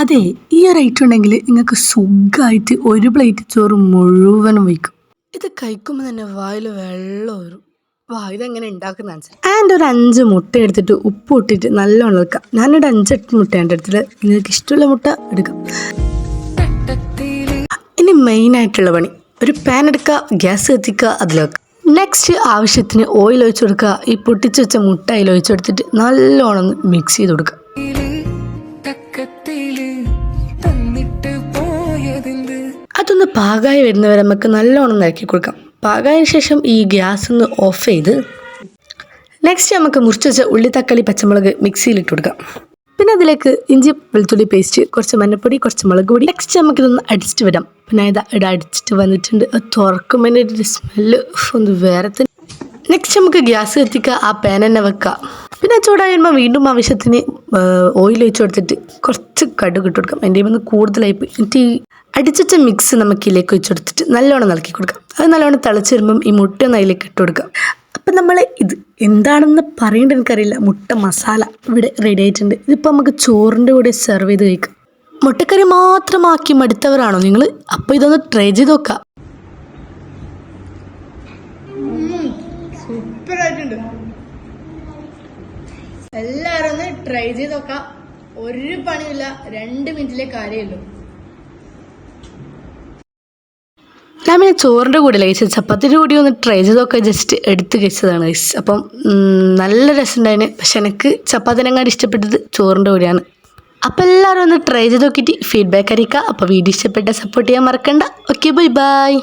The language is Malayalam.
അതെ, ഈ ഒരു ഐറ്റം ഉണ്ടെങ്കിൽ നിങ്ങൾക്ക് സുഖമായിട്ട് ഒരു പ്ലേറ്റ് ചോറ് മുഴുവനും വയ്ക്കും. ഇത് കഴിക്കുമ്പോൾ തന്നെ വായിൽ വെള്ളം വരും. ഇതെങ്ങനെ ഉണ്ടാക്കുന്ന മനസ്സിലായി. ആൻഡ് ഒരു 5 മുട്ട എടുത്തിട്ട് ഉപ്പ് ഇട്ടിട്ട് നല്ലോണം വെക്കാം. ഞാനൊരു 5-8 മുട്ടയാണ് എടുത്തിട്ട് നിങ്ങൾക്ക് ഇഷ്ടമുള്ള മുട്ട എടുക്കാം. ഇനി മെയിനായിട്ടുള്ള പണി, ഒരു പാൻ എടുക്കുക, ഗ്യാസ് കത്തിക്കുക, അതിൽ വെക്കുക. നെക്സ്റ്റ് ആവശ്യത്തിന് ഓയിൽ ഒഴിച്ചു കൊടുക്കുക. ഈ പൊട്ടിച്ച് വെച്ച മുട്ട അതിൽ ഒഴിച്ചു കൊടുത്തിട്ട് നല്ലോണം മിക്സ് ചെയ്ത് കൊടുക്കുക. അതൊന്ന് പാകമായി വരുന്നവരെ നമുക്ക് നല്ലോണം ഇളക്കി കൊടുക്കാം. പാകമായ ശേഷം ഈ ഗ്യാസ് ഒന്ന് ഓഫ് ചെയ്ത് നെക്സ്റ്റ് നമുക്ക് മുറിച്ച് വെച്ച ഉള്ളി, തക്കാളി, പച്ചമുളക് മിക്സിയിലിട്ട് കൊടുക്കാം. പിന്നെ അതിലേക്ക് ഇഞ്ചി വെളുത്തുള്ളി പേസ്റ്റ്, കുറച്ച് മഞ്ഞപ്പൊടി, കുറച്ച് മുളക് പൊടി. നെക്സ്റ്റ് നമുക്കിതൊന്ന് അടിച്ചിട്ട് വരാം. പിന്നെ ഇവിടെ അടിച്ചിട്ട് വന്നിട്ടുണ്ട്. തുറക്കുമ്പോൾ ഒരു സ്മെല്ല് ഒന്ന് വേറെ തന്നെ. നെക്സ്റ്റ് നമുക്ക് ഗ്യാസ് കത്തിക്കുക, ആ പാൻ തന്നെ വെക്കുക. പിന്നെ ചൂടായി വരുമ്പോൾ വീണ്ടും ആവശ്യത്തിന് ഓയിൽ ഒഴിച്ച് കൊടുത്തിട്ട് കുറച്ച് കടുക് ഇട്ട് കൊടുക്കാം. എൻ്റെ ഒന്ന് കൂടുതലായി പോയി. എന്നിട്ട് ഈ അടിച്ചുവെച്ച മിക്സ് നമുക്ക് ഇതിലേക്ക് ഒഴിച്ച് കൊടുത്തിട്ട് നല്ലോണം ഇളക്കി കൊടുക്കാം. അത് നല്ലോണം തിളച്ച് വരുമ്പം ഈ മുട്ട ഒന്ന് അതിലേക്ക് ഇട്ട് കൊടുക്കാം. അപ്പം നമ്മൾ ഇത് എന്താണെന്ന് പറയേണ്ടത് എനിക്കറിയില്ല. മുട്ട മസാല ഇവിടെ റെഡി ആയിട്ടുണ്ട്. ഇതിപ്പോൾ നമുക്ക് ചോറിൻ്റെ കൂടെ സെർവ് ചെയ്ത് കഴിക്കാം. മുട്ടക്കറി മാത്രമാക്കി മടുത്തവരാണോ നിങ്ങൾ? അപ്പോൾ ഇതൊന്ന് ട്രൈ ചെയ്ത് നോക്കാം. സൂപ്പറായിട്ടുണ്ട്. എല്ലാവരും ഒന്ന് ട്രൈ ചെയ്ത് നോക്കാം. ഒരു പണിയില്ല, 2 മിനിറ്റിലെ കാര്യമല്ലോ. ഞാൻ പിന്നെ ചോറിൻ്റെ കൂടെ കഴിച്ചത്, ചപ്പാത്തിൻ്റെ കൂടി ഒന്ന് ട്രൈ ചെയ്ത് നോക്കാൻ ജസ്റ്റ് എടുത്ത് കഴിച്ചതാണ്. അപ്പം നല്ല രസമുണ്ടായിരുന്നു. പക്ഷെ എനിക്ക് ചപ്പാത്തിനെങ്ങാണ്ട് ഇഷ്ടപ്പെട്ടത് ചോറിൻ്റെ കൂടെയാണ്. അപ്പം എല്ലാവരും ഒന്ന് ട്രൈ ചെയ്ത് നോക്കിയിട്ട് ഫീഡ്ബാക്ക് അറിയിക്കുക. അപ്പോൾ വീഡിയോ ഇഷ്ടപ്പെട്ട സപ്പോർട്ട് ചെയ്യാൻ മറക്കണ്ട. Okay, bye bye.